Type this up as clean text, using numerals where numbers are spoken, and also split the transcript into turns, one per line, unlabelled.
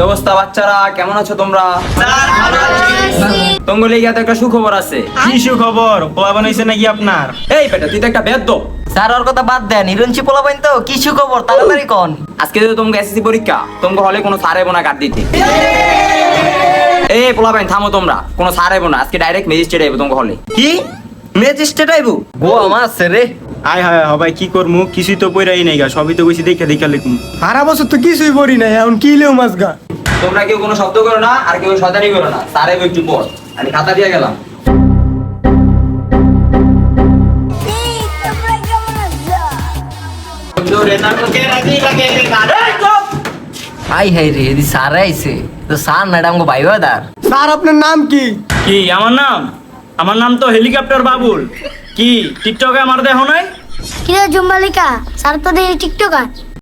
অবস্থা বাচ্চারা, কেমন আছো তোমরা? তোমার লেগে তো একটা সুখবর আছে।
কি সুখবর? পোলা বানাইছে নাকি আপনার?
এই বেটা, তুই তো একটা বেয়াদব।
স্যার ওর কথা বাদ দেন, হিরঞ্চি পোলাপাইন তো কি সুখবর তাড়াতাড়ি কোন।
আজকে তো তোমাকে এসএসসি পরীক্ষা, তোমাকে হলে কোনো স্যার এবো না কাট দিতে। এই পোলাপাইন থামো তোমরা, কোনো স্যার এবো না, আজকে ডাইরেক্ট ম্যাজিস্ট্রেট আইবো তোমাকে হলে।
কি ম্যাজিস্ট্রেট আইবো? গো আমার রে।
আয় হায় হবাই কি করমু, কিছুই তো পইরাই নাই গা, সবই তো কইছি দেখা দেখা লিখমু।
সারা বছর তো কিছুই পড়ি নাই, এখন কি লেও মাছ গা।
তোমরা কেউ কোনো শব্দ করো না, আর কেউ শয়তানি করো না। স্যার আইবো একটু পর, আমি খাতা দিয়ে গেলাম।
আই হাই রে এদি স্যার আইছে তো স্যার ম্যাডাম গো ভাই দার।
স্যার আপনার নাম কি?
কি আমার নাম তো হেলিকপ্টার বাবুল। কি টিকটকে আমার দেখো নাই?
কিরে জুম্বালিকা, স্যার তো দেখি টিকটকার।